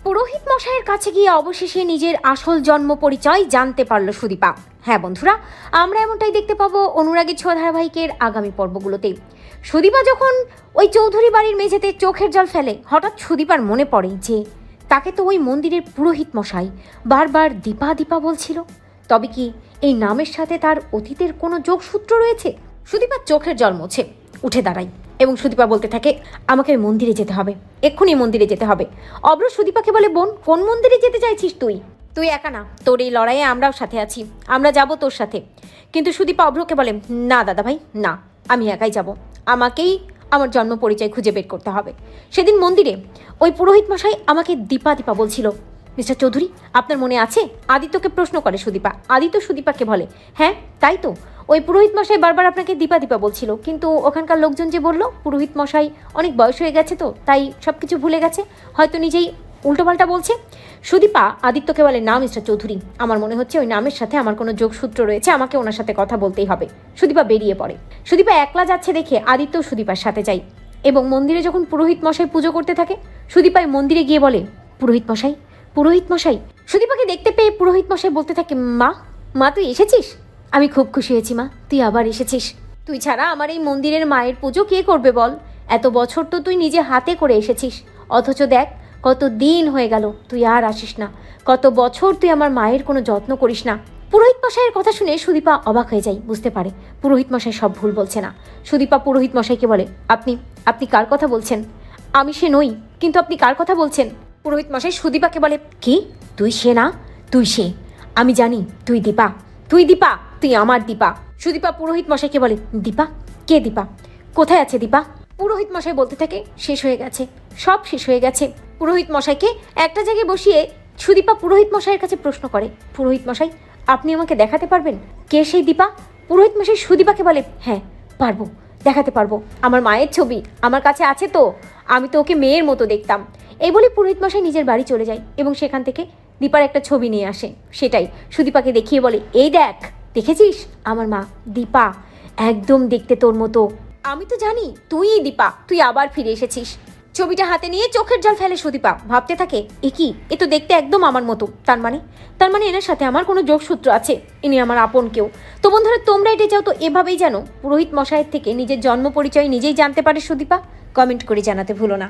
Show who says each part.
Speaker 1: পুরোহিত মশাইয়ের কাছে গিয়ে অবশেষে নিজের আসল জন্ম পরিচয় জানতে পারল সুদীপা। হ্যাঁ বন্ধুরা, আমরা এমনটাই দেখতে পাবো অনুরাগী ছোঁয়া ধারাবাহিকের আগামী পর্বগুলোতে। সুদীপা যখন ওই চৌধুরী বাড়ির মেঝেতে চোখের জল ফেলে, হঠাৎ সুদীপার মনে পড়ে যে তাকে তো ওই মন্দিরের পুরোহিত মশাই বারবার দীপা দীপা বলছিল। তবে কি এই নামের সাথে তার অতীতের কোনো যোগসূত্র রয়েছে? সুদীপার চোখের জল মোছে উঠে দাঁড়ায় এবং সুদীপা বলতে থাকে, আমাকে ওই মন্দিরে যেতে হবে, এক্ষুনি মন্দিরে যেতে হবে। অব্র সুদীপাকে বলে, বোন, কোন মন্দিরে যেতে চাইছিস তুই? তুই একা না, তোর এই লড়াইয়ে আমরাও সাথে আছি, আমরা যাব তোর সাথে। কিন্তু সুদীপা অব্রকে বলে, না দাদা ভাই, না, আমি একাই যাব, আমাকেই আমার জন্ম পরিচয় খুঁজে বের করতে হবে। সেদিন মন্দিরে ওই পুরোহিত মশাই আমাকে দীপা দীপা বলছিল। মিস্টার চৌধুরী, আপনার মনে আছে? আদিত্যকে প্রশ্ন করে সুদীপা। আদিত্য সুদীপাকে বলে, হ্যাঁ তাই তো, ওই পুরোহিত মশাই বারবার আপনাকে দীপা দীপা বলছিল, কিন্তু ওখানকার লোকজন যে বলল পুরোহিত মশাই অনেক বয়স হয়ে গেছে, তো তাই সব কিছু ভুলে গেছে, হয়তো নিজেই উল্টোপাল্টা বলছে। সুদীপা আদিত্যকে বলে, না মিস্টার চৌধুরী, আমার মনে হচ্ছে ওই নামের সাথে আমার কোনো যোগসূত্র রয়েছে, আমাকে ওনার সাথে কথা বলতেই হবে। সুদীপা বেরিয়ে পড়ে। সুদীপা একলা যাচ্ছে দেখে আদিত্য সুদীপার সাথে যায় এবং মন্দিরে যখন পুরোহিত মশাই পুজো করতে থাকে, সুদীপাই মন্দিরে গিয়ে বলে, পুরোহিত মশাই, পুরোহিত মশাই। সুদীপাকে দেখতে পেয়ে পুরোহিত মশাই বলতে থাকে, মা, মা তুই এসেছিস? আমি খুব খুশি হয়েছি মা, তুই আবার এসেছিস। তুই ছাড়া আমার এই মন্দিরের মায়ের পুজো কে করবে বল? এত বছর তো তুই নিজে হাতে করে এসেছিস, অথচ দেখ কত দিন হয়ে গেল তুই আর আসিস না, কত বছর তুই আমার মায়ের কোনো যত্ন করিস না। পুরোহিত মশাইয়ের কথা শুনে সুদীপা অবাক হয়ে যায়, বুঝতে পারে পুরোহিত মশাই সব ভুল বলছে না। সুদীপা পুরোহিত মশাইকে বলে, আপনি কার কথা বলছেন? আমি সে নই, কিন্তু আপনি কার কথা বলছেন? পুরোহিত মশাই সুদীপাকে বলে, কি তুই সে না, তুই সে। আমি জানি তুই দীপা, তুই দীপা, তুই আমার দীপা। সুদীপা পুরোহিত মশাইকে বলে, দীপা? কে দীপা? কোথায় আছে দীপা? পুরোহিত মশাই বলতে থাকে, শেষ হয়ে গেছে, সব শেষ হয়ে গেছে। পুরোহিত মশাইকে একটা জায়গায় বসিয়ে সুদীপা পুরোহিত মশাইয়ের কাছে প্রশ্ন করে, পুরোহিত মশাই, আপনি আমাকে দেখাতে পারবেন কে সেই দীপা? পুরোহিত মশাই সুদীপাকে বলে, হ্যাঁ পারবো, দেখাতে পারবো, আমার মায়ের ছবি আমার কাছে আছে তো, আমি তো ওকে মেয়ের মতো দেখতাম। এই বলে পুরোহিত মশাই নিজের বাড়ি চলে যায় এবং সেখান থেকে দীপার একটা ছবি নিয়ে আসে। সেটাই সুদীপাকে দেখিয়ে বলে, এই দেখ, দেখেছিস আমার মা দীপা, একদম দেখতে তোর মতো। আমি তো জানি তুই দীপা, তুই আবার ফিরে এসেছিস। ছবিটা হাতে নিয়ে চোখের জল ফেলে সুদীপা, ভাবতে থাকে, এ কি, এ তো দেখতে একদম আমার মতো, তার মানে এনার সাথে আমার কোনো যোগসূত্র আছে, ইনি আমার আপন কেউ। তো বন্ধুরা, তোমরা এটা চাও তো এভাবেই যেন পুরোহিত মশাইয়ের থেকে নিজের জন্ম পরিচয় নিজেই জানতে পারে সুদীপা? কমেন্ট করে জানাতে ভুলো না।